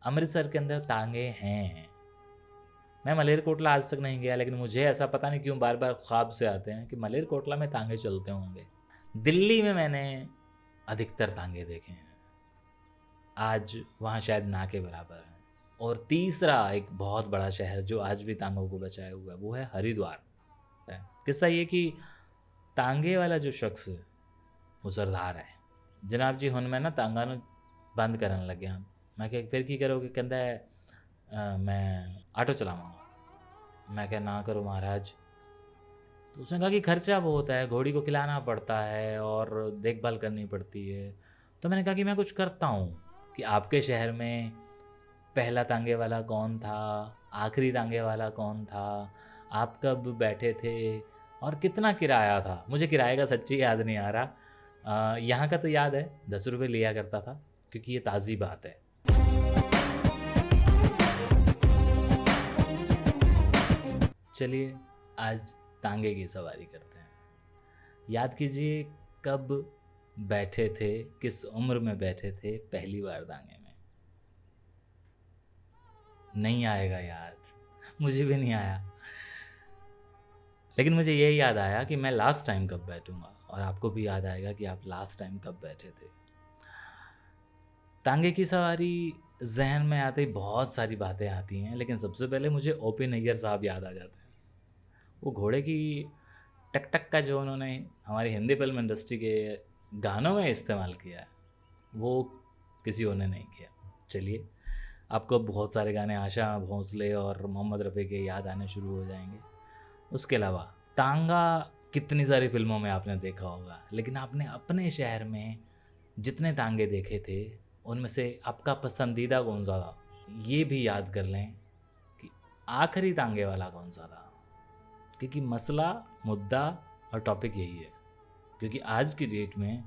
अमृतसर के अंदर तांगे हैं। मैं मलेरकोटला आज तक नहीं गया, लेकिन मुझे ऐसा पता नहीं क्यों बार बार ख्वाब से आते हैं कि मलेरकोटला में तांगे चलते होंगे। दिल्ली में मैंने अधिकतर तांगे देखे हैं, आज वहाँ शायद ना के बराबर हैं। और तीसरा एक बहुत बड़ा शहर जो आज भी तांगों को बचाए हुआ है वो है हरिद्वार। किस्सा ये कि तांगे वाला जो शख्स है वो सरदार है। जनाब जी हुन मैं ना तांगा ਨੂੰ बंद करन लग गया। मैं क्या फिर की करोगे? कहता है मैं ऑटो चलाऊंगा। मैं क्या ना करो महाराज। तो उसने कहा कि खर्चा बहुत है, घोड़ी को खिलाना पड़ता है और देखभाल करनी पड़ती है। तो मैंने कहा कि मैं कुछ करता हूँ कि आपके शहर में पहला तांगे वाला कौन था, आखिरी तांगे वाला कौन था, आप कब बैठे थे और कितना किराया था। मुझे किराए का सच्ची याद नहीं आ रहा। यहाँ का तो याद है 10 रुपये लिया करता था, क्योंकि ये ताज़ी बात है। चलिए आज तांगे की सवारी करते हैं। याद कीजिए कब बैठे थे, किस उम्र में बैठे थे पहली बार तांगे में। नहीं आएगा याद, मुझे भी नहीं आया, लेकिन मुझे यही याद आया कि मैं लास्ट टाइम कब बैठूंगा, और आपको भी याद आएगा कि आप लास्ट टाइम कब बैठे थे। तांगे की सवारी जहन में आते ही बहुत सारी बातें आती हैं, लेकिन सबसे पहले मुझे ओपी नैयर साहब याद आ जाते हैं। वो घोड़े की टक टक का जो उन्होंने हमारी हिंदी फिल्म इंडस्ट्री के गानों में इस्तेमाल किया है वो किसी और ने नहीं किया। चलिए आपको बहुत सारे गाने आशा भोंसले और मोहम्मद रफ़ी के याद आने शुरू हो जाएंगे। उसके अलावा तांगा कितनी सारी फिल्मों में आपने देखा होगा, लेकिन आपने अपने शहर में जितने तांगे देखे थे उनमें से आपका पसंदीदा कौन सा था, ये भी याद कर लें कि आखिरी तांगे वाला कौन सा था। क्योंकि मसला, मुद्दा और टॉपिक यही है, क्योंकि आज की डेट में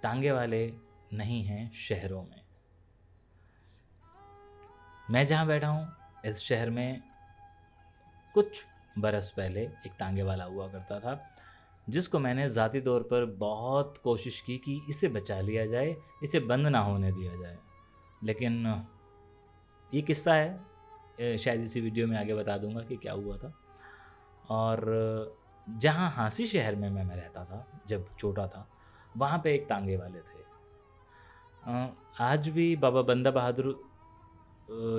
तांगे वाले नहीं हैं शहरों में। मैं जहाँ बैठा हूँ इस शहर में कुछ बरस पहले एक तांगे वाला हुआ करता था, जिसको मैंने ज़ाती तौर पर बहुत कोशिश की कि इसे बचा लिया जाए, इसे बंद ना होने दिया जाए। लेकिन ये किस्सा है, शायद इसी वीडियो में आगे बता दूंगा कि क्या हुआ था। और जहाँ हांसी शहर में मैं रहता था जब छोटा था, वहाँ पे एक तांगे वाले थे। आज भी बाबा बंदा बहादुर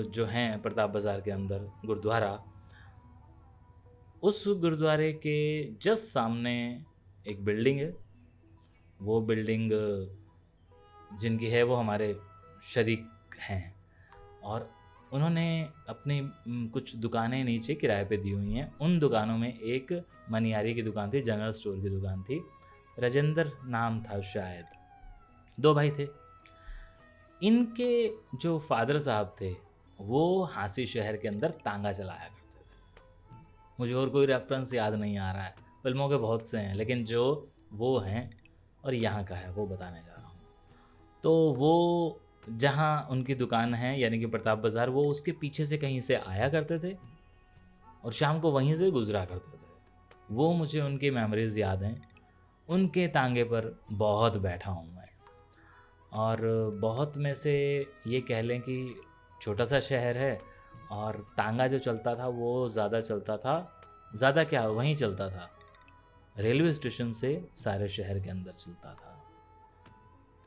जो हैं प्रताप बाज़ार के अंदर गुरुद्वारा, उस गुरुद्वारे के जस्ट सामने एक बिल्डिंग है। वो बिल्डिंग जिनकी है वो हमारे शरीक हैं, और उन्होंने अपनी कुछ दुकानें नीचे किराए पे दी हुई हैं। उन दुकानों में एक मनियारी की दुकान थी, जनरल स्टोर की दुकान थी, राजेंद्र नाम था शायद। 2 भाई थे। इनके जो फादर साहब थे वो हांसी शहर के अंदर तांगा चलाया करते थे। मुझे और कोई रेफरेंस याद नहीं आ रहा है, फिल्मों के बहुत से हैं, लेकिन जो वो हैं और यहाँ का है वो बताने जा रहा हूँ। तो वो जहाँ उनकी दुकान है यानी कि प्रताप बाज़ार, वो उसके पीछे से कहीं से आया करते थे और शाम को वहीं से गुजरा करते थे। वो मुझे उनकी मेमोरीज़ याद हैं। उनके तांगे पर बहुत बैठा हूँ मैं, और बहुत में से ये कह लें कि छोटा सा शहर है और तांगा जो चलता था वो ज़्यादा चलता था। ज़्यादा क्या, वहीं चलता था, रेलवे स्टेशन से सारे शहर के अंदर चलता था।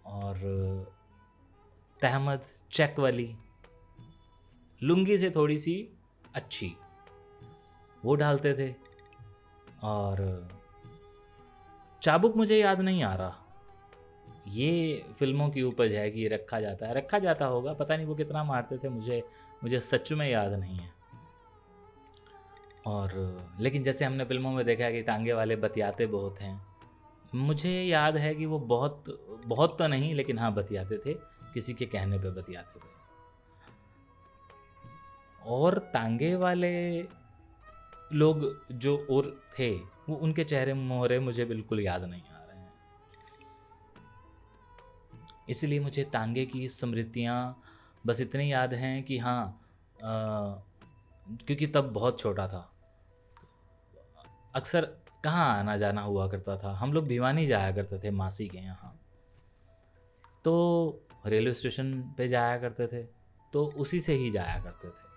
और तहमद चेक वाली लुंगी से थोड़ी सी अच्छी वो डालते थे। और चाबुक मुझे याद नहीं आ रहा, ये फिल्मों की उपज है कि रखा जाता है, रखा जाता होगा, पता नहीं वो कितना मारते थे, मुझे सच में याद नहीं है। और लेकिन जैसे हमने फिल्मों में देखा है कि तांगे वाले बतियाते बहुत हैं, मुझे याद है कि वो बहुत तो नहीं, लेकिन हाँ बतियाते थे, किसी के कहने पे बतियाते थे। और तांगे वाले लोग जो और थे वो उनके चेहरे मोहरे मुझे बिल्कुल याद नहीं आ रहे हैं। इसलिए मुझे तांगे की स्मृतियाँ बस इतनी याद हैं कि हाँ, क्योंकि तब बहुत छोटा था, अक्सर कहाँ आना जाना हुआ करता था, हम लोग भिवानी जाया करते थे मासी के यहाँ, तो रेलवे स्टेशन पे जाया करते थे। तो उसी से ही जाया करते थे,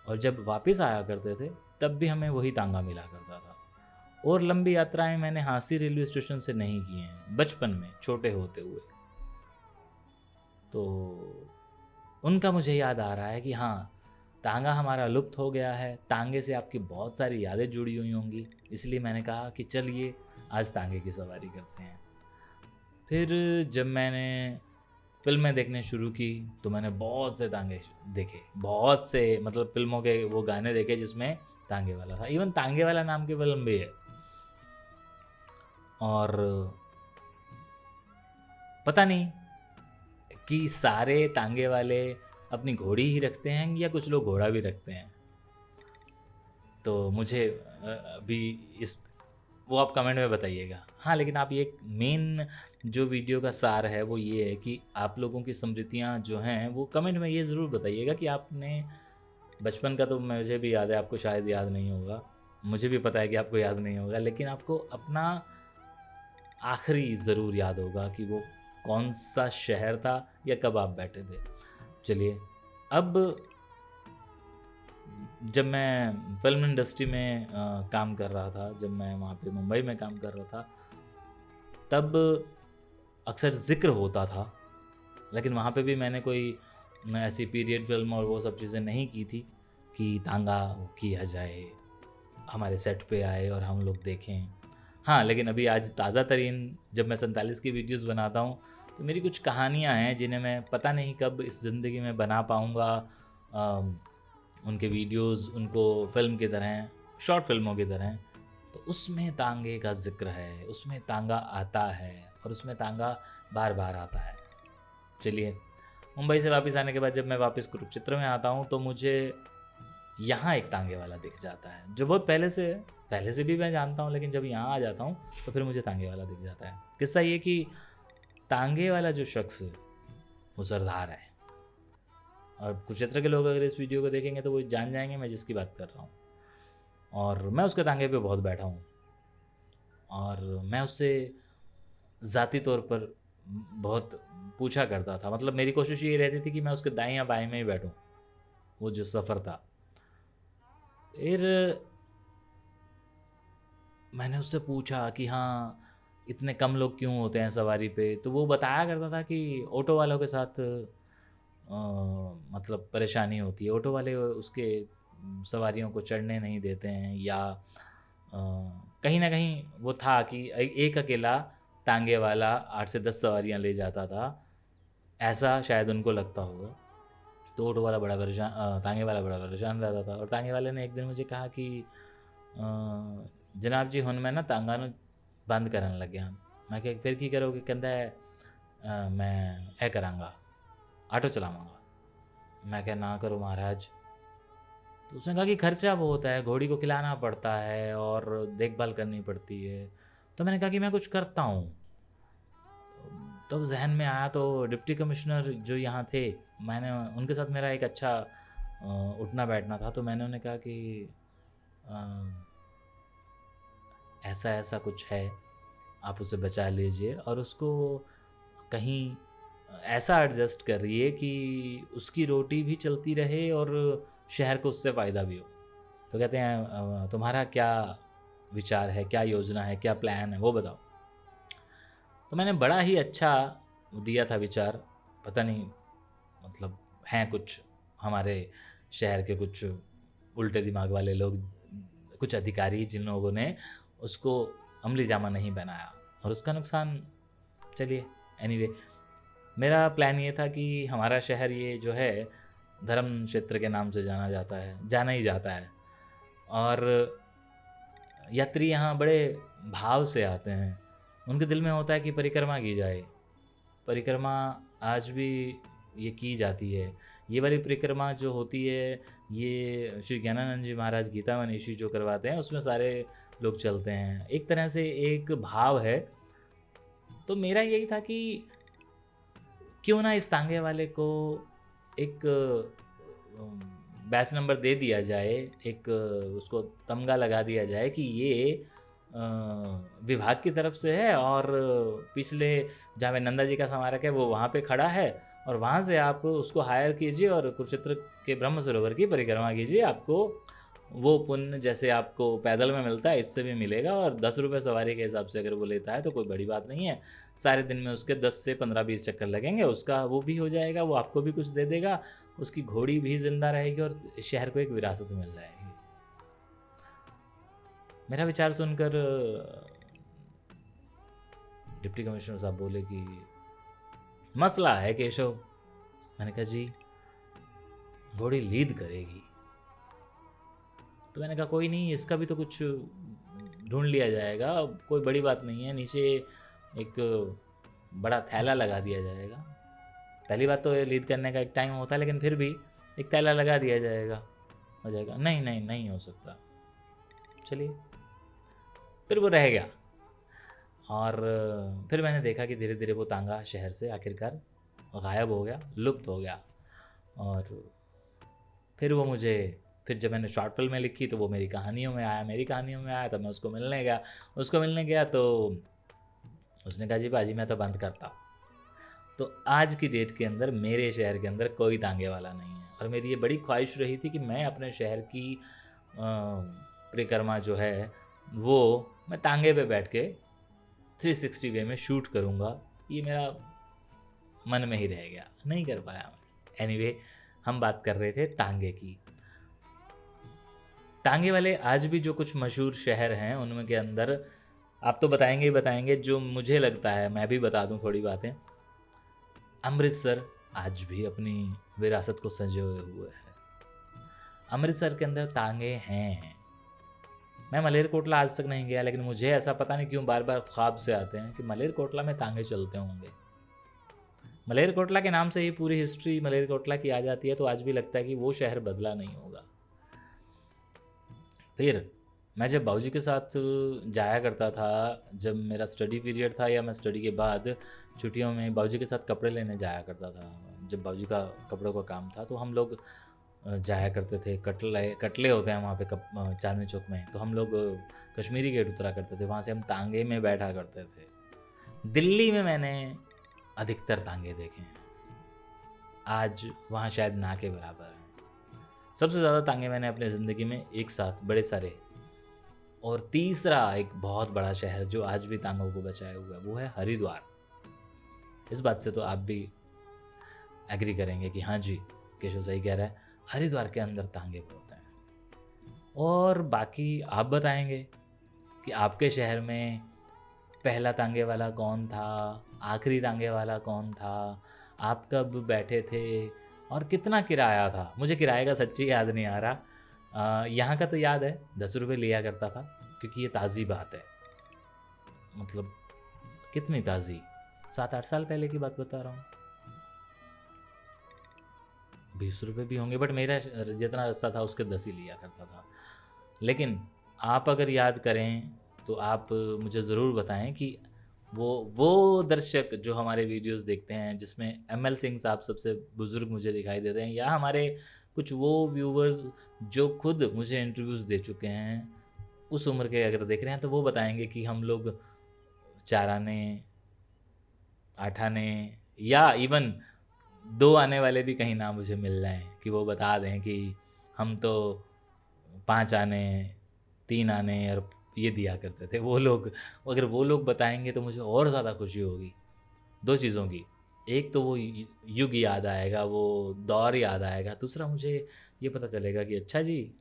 और जब वापस आया करते थे तब भी हमें वही तांगा मिला करता था। और लंबी यात्राएं मैंने हांसी रेलवे स्टेशन से नहीं की हैं, बचपन में छोटे होते हुए। तो उनका मुझे याद आ रहा है कि हाँ, तांगा हमारा लुप्त हो गया है। तांगे से आपकी बहुत सारी यादें जुड़ी हुई होंगी, इसलिए मैंने कहा कि चलिए आज तांगे की सवारी करते हैं। फिर जब मैंने फिल्में देखने शुरू की तो मैंने बहुत से तांगे देखे, बहुत से, मतलब फिल्मों के वो गाने देखे जिसमें तांगे वाला था। इवन तांगे वाला नाम की फिल्म भी है। और पता नहीं कि सारे तांगे वाले अपनी घोड़ी ही रखते हैं या कुछ लोग घोड़ा भी रखते हैं। तो मुझे अभी इस वो आप कमेंट में बताइएगा। हाँ, लेकिन आप ये मेन जो वीडियो का सार है वो ये है कि आप लोगों की स्मृतियाँ जो हैं वो कमेंट में ये ज़रूर बताइएगा कि आपने बचपन का, तो मुझे भी याद है, आपको शायद याद नहीं होगा, मुझे भी पता है कि आपको याद नहीं होगा, लेकिन आपको अपना आखिरी ज़रूर याद होगा कि वो कौन सा शहर था या कब आप बैठे थे। चलिए, अब जब मैं फिल्म इंडस्ट्री में काम कर रहा था, जब मैं वहाँ पे मुंबई में काम कर रहा था, तब अक्सर ज़िक्र होता था, लेकिन वहाँ पे भी मैंने कोई ऐसी पीरियड फिल्म और वो सब चीज़ें नहीं की थी कि तांगा किया जाए, हमारे सेट पे आए और हम लोग देखें। हाँ, लेकिन अभी आज ताज़ा तरीन जब मैं 47 की वीडियोस बनाता हूँ तो मेरी कुछ कहानियाँ हैं जिन्हें मैं पता नहीं कब इस ज़िंदगी में बना पाऊँगा। उनके वीडियोस उनको फ़िल्म की तरह, शॉर्ट फिल्मों की तरह, तो उसमें तांगे का ज़िक्र है, उसमें तांगा आता है और उसमें तांगा बार बार आता है। चलिए, मुंबई से वापस आने के बाद जब मैं वापस कुरुक्षेत्र में आता हूँ तो मुझे यहाँ एक तांगे वाला दिख जाता है, जो बहुत पहले से भी मैं जानता हूँ, लेकिन जब यहाँ आ जाता हूँ तो फिर मुझे तांगे वाला दिख जाता है। किस्सा ये कि तांगे वाला जो शख्स वो सरदार है, और कुरुक्षेत्र के लोग अगर इस वीडियो को देखेंगे तो वो जान जाएंगे मैं जिसकी बात कर रहा हूँ। और मैं उसके तांगे पे बहुत बैठा हूँ और मैं उससे ज़ाती तौर पर बहुत पूछा करता था। मतलब मेरी कोशिश ये रहती थी कि मैं उसके दाएं या बाएं में ही बैठूं, वो जो सफ़र था। फिर मैंने उससे पूछा कि हाँ, इतने कम लोग क्यों होते हैं सवारी पे, तो वो बताया करता था कि ऑटो वालों के साथ मतलब परेशानी होती है, ऑटो वाले उसके सवारियों को चढ़ने नहीं देते हैं, या कहीं ना कहीं वो था कि एक अकेला तांगे वाला 8 से 10 सवारियां ले जाता था, ऐसा शायद उनको लगता होगा। तो ऑटो वाला बड़ा परेशान, तांगे वाला बड़ा परेशान रहता था। और तांगे वाले ने एक दिन मुझे कहा कि जनाब जी हुन मैं ना तांगा ਨੂੰ ਬੰਦ ਕਰਨ ਲੱਗਿਆ। मैं क्या फिर की करोगे? कहता है मैं ऐ करांगा, ऑटो चलावांगा। मैं क्या ना करो महाराज। तो उसने कहा कि खर्चा बहुत है, घोड़ी को खिलाना पड़ता है और देखभाल करनी पड़ती है। तो मैंने कहा कि मैं कुछ करता हूँ। तब जहन में आया, तो डिप्टी कमिश्नर जो यहाँ थे, मैंने उनके साथ मेरा एक अच्छा उठना बैठना था, तो मैंने उन्हें कहा कि ऐसा ऐसा कुछ है, आप उसे बचा लीजिए और उसको कहीं ऐसा एडजस्ट करिए कि उसकी रोटी भी चलती रहे और शहर को उससे फ़ायदा भी हो। तो कहते हैं तुम्हारा क्या विचार है, क्या योजना है, क्या प्लान है, वो बताओ। तो मैंने बड़ा ही अच्छा दिया था विचार। पता नहीं, मतलब हैं कुछ हमारे शहर के कुछ उल्टे दिमाग वाले लोग, कुछ अधिकारी, जिन लोगों ने उसको अमली जामा नहीं बनाया और उसका नुकसान। चलिए, एनीवे, मेरा प्लान ये था कि हमारा शहर ये जो है धर्म क्षेत्र के नाम से जाना ही जाता है, और यात्री यहाँ बड़े भाव से आते हैं। उनके दिल में होता है कि परिक्रमा की जाए। परिक्रमा आज भी ये की जाती है। ये वाली परिक्रमा जो होती है, ये श्री ज्ञानानंद जी महाराज गीता मनीषी जो करवाते हैं, उसमें सारे लोग चलते हैं। एक तरह से एक भाव है। तो मेरा यही था कि क्यों ना इस तांगे वाले को एक बैच नंबर दे दिया जाए, एक उसको तमगा लगा दिया जाए कि ये विभाग की तरफ से है, और पिछले जहाँ नंदा जी का स्मारक है वो वहाँ पे खड़ा है, और वहाँ से आप उसको हायर कीजिए और कुरुक्षेत्र के ब्रह्म सरोवर की परिक्रमा कीजिए। आपको वो पुण्य जैसे आपको पैदल में मिलता है इससे भी मिलेगा, और 10 रुपये सवारी के हिसाब से अगर वो लेता है तो कोई बड़ी बात नहीं है। सारे दिन में उसके 10 से 15-20 चक्कर लगेंगे, उसका वो भी हो जाएगा, वो आपको भी कुछ दे देगा, उसकी घोड़ी भी जिंदा रहेगी और शहर को एक विरासत मिल जाएगी। मेरा विचार सुनकर डिप्टी कमिश्नर साहब बोले कि मसला है केशव। मैंने कहा जी, घोड़ी लीद करेगी। तो मैंने कहा कोई नहीं, इसका भी तो कुछ ढूंढ लिया जाएगा, कोई बड़ी बात नहीं है, नीचे एक बड़ा थैला लगा दिया जाएगा। पहली बात तो ये लीद करने का एक टाइम होता है, लेकिन फिर भी एक थैला लगा दिया जाएगा, हो जाएगा। नहीं नहीं नहीं हो सकता। चलिए, फिर वो रह गया। और फिर मैंने देखा कि धीरे धीरे वो तांगा शहर से आखिरकार गायब हो गया, लुप्त हो गया। और फिर वो मुझे, फिर जब मैंने शॉर्ट फिल्म में लिखी तो वो मेरी कहानियों में आया, तब मैं उसको मिलने गया तो उसने कहा जी बाजी मैं तो बंद करता हूँ। तो आज की डेट के अंदर मेरे शहर के अंदर कोई तांगे वाला नहीं है। और मेरी ये बड़ी ख्वाहिश रही थी कि मैं अपने शहर की परिक्रमा जो है वो मैं तांगे पे बैठ के 360 वे में शूट करूँगा। ये मेरा मन में ही रह गया, नहीं कर पाया मैं। एनीवे, हम बात कर रहे थे तांगे की। तांगे वाले आज भी जो कुछ मशहूर शहर हैं उनमें के अंदर आप तो बताएंगे ही बताएंगे, जो मुझे लगता है मैं भी बता दूं थोड़ी बातें। अमृतसर आज भी अपनी विरासत को संजोए हुए है। अमृतसर के अंदर तांगे हैं। मैं मलेरकोटला आज तक नहीं गया, लेकिन मुझे ऐसा पता नहीं क्यों बार बार ख्वाब से आते हैं कि मलेरकोटला में तांगे चलते होंगे। मलेरकोटला के नाम से ही पूरी हिस्ट्री मलेरकोटला की आ जाती है, तो आज भी लगता है कि वो शहर बदला नहीं होगा। फिर मैं जब बाबूजी के साथ जाया करता था, जब मेरा स्टडी पीरियड था या मैं स्टडी के बाद छुट्टियों में बाबूजी के साथ कपड़े लेने जाया करता था, जब बाबूजी का कपड़ों का काम था तो हम लोग जाया करते थे। कटले होते हैं वहाँ पे चांदनी चौक में, तो हम लोग कश्मीरी गेट उतरा करते थे, वहाँ से हम तांगे में बैठा करते थे। दिल्ली में मैंने अधिकतर तांगे देखे हैं, आज वहाँ शायद ना के बराबर हैं। सबसे ज़्यादा तांगे मैंने अपनी ज़िंदगी में एक साथ बड़े सारे। और तीसरा एक बहुत बड़ा शहर जो आज भी तांगों को बचाए हुआ है वो है हरिद्वार। इस बात से तो आप भी एग्री करेंगे कि हाँ जी केशव सही कह रहा है, हरिद्वार के अंदर तांगे बहुत हैं। और बाकी आप बताएंगे कि आपके शहर में पहला तांगे वाला कौन था, आखिरी तांगे वाला कौन था, आप कब बैठे थे और कितना किराया था। मुझे किराए का सच्ची याद नहीं आ रहा। यहाँ का तो याद है 10 रुपये लिया करता था, क्योंकि ये ताज़ी बात है। मतलब कितनी ताज़ी, 7-8 साल पहले की बात बता रहा हूँ। 20 रुपये भी होंगे, बट मेरा जितना रास्ता था उसके 10 ही लिया करता था। लेकिन आप अगर याद करें तो आप मुझे ज़रूर बताएं कि वो दर्शक जो हमारे वीडियोस देखते हैं, जिसमें ML सिंह साहब सबसे बुज़ुर्ग मुझे दिखाई देते हैं, या हमारे कुछ वो व्यूवर्स जो खुद मुझे इंटरव्यूज़ दे चुके हैं, उस उम्र के अगर देख रहे हैं तो वो बताएंगे कि हम लोग 4 आने, 8 आने या इवन 2 आने वाले भी कहीं ना मुझे मिल रहे हैं कि वो बता दें कि हम तो 5 आने, 3 आने और ये दिया करते थे। वो लोग, अगर वो लोग बताएंगे तो मुझे और ज़्यादा खुशी होगी 2 चीज़ों की। एक तो वो युग याद आएगा, वो दौर याद आएगा। दूसरा मुझे ये पता चलेगा कि अच्छा जी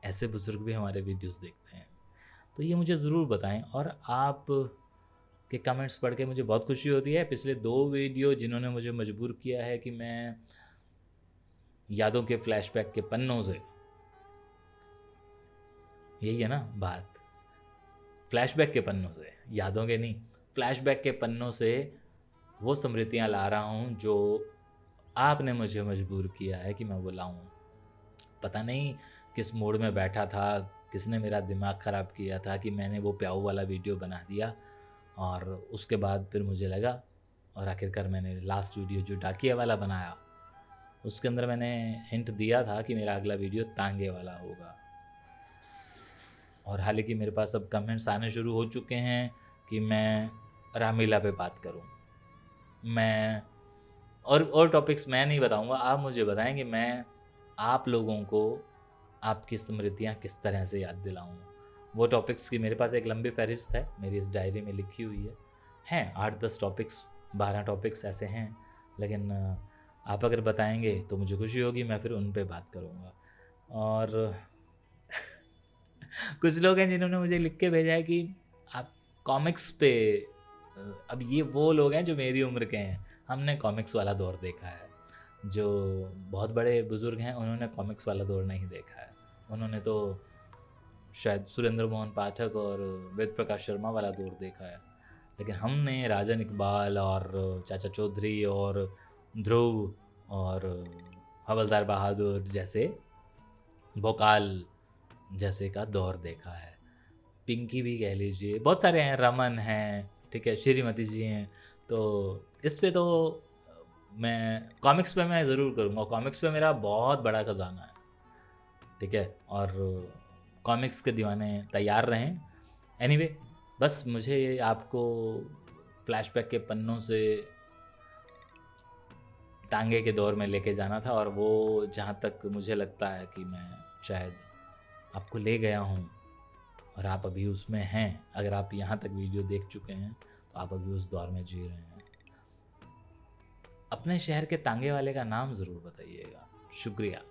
ऐसे बुज़ुर्ग भी हमारे वीडियोस देखते हैं। तो ये मुझे ज़रूर बताएं। और आप के कमेंट्स पढ़ के मुझे बहुत खुशी होती है। पिछले 2 वीडियो जिन्होंने मुझे मजबूर किया है कि मैं यादों के फ्लैशबैक के पन्नों से, यही है ना बात, फ्लैशबैक के पन्नों से, यादों के नहीं, फ्लैशबैक के पन्नों से वो स्मृतियाँ ला रहा हूँ जो आपने मुझे मजबूर किया है कि मैं वो लाऊं। पता नहीं किस मूड में बैठा था, किसने मेरा दिमाग ख़राब किया था कि मैंने वो प्याऊ वाला वीडियो बना दिया। और उसके बाद फिर मुझे लगा, और आखिरकार मैंने लास्ट वीडियो जो डाकिया वाला बनाया उसके अंदर मैंने हिंट दिया था कि मेरा अगला वीडियो तांगे वाला होगा। और हालांकि मेरे पास अब कमेंट्स आने शुरू हो चुके हैं कि मैं रामलीला पे बात करूं, मैं और टॉपिक्स मैं नहीं बताऊंगा, आप मुझे बताएं कि मैं आप लोगों को आपकी स्मृतियाँ किस तरह से याद दिलाऊं। वो टॉपिक्स की मेरे पास एक लंबी फहरिस्त है, मेरी इस डायरी में लिखी हुई है। हैं 8-10 टॉपिक्स, 12 टॉपिक्स ऐसे हैं, लेकिन आप अगर बताएंगे तो मुझे खुशी होगी, मैं फिर उन पे बात करूँगा। और कुछ लोग हैं जिन्होंने मुझे लिख के भेजा है कि आप कॉमिक्स पे अब ये वो लोग हैं जो मेरी उम्र के हैं, हमने कॉमिक्स वाला दौर देखा है। जो बहुत बड़े बुजुर्ग हैं उन्होंने कॉमिक्स वाला दौर नहीं देखा है, उन्होंने तो शायद सुरेंद्र मोहन पाठक और वेद प्रकाश शर्मा वाला दौर देखा है। लेकिन हमने राजन इकबाल और चाचा चौधरी और ध्रुव और हवलदार बहादुर जैसे, भोकाल जैसे का दौर देखा है। पिंकी भी कह लीजिए, बहुत सारे हैं, रमन हैं, ठीक है, श्रीमती जी हैं। तो इस पे तो मैं कॉमिक्स पे मैं ज़रूर करूँगा, कॉमिक्स पे मेरा बहुत बड़ा खजाना है, ठीक है। और कॉमिक्स के दीवाने तैयार रहें। एनीवे, बस मुझे आपको फ्लैशबैक के पन्नों से तांगे के दौर में लेके जाना था, और वो जहाँ तक मुझे लगता है कि मैं शायद आपको ले गया हूँ और आप अभी उसमें हैं। अगर आप यहाँ तक वीडियो देख चुके हैं तो आप अभी उस दौर में जी रहे हैं। अपने शहर के तांगे वाले का नाम ज़रूर बताइएगा। शुक्रिया।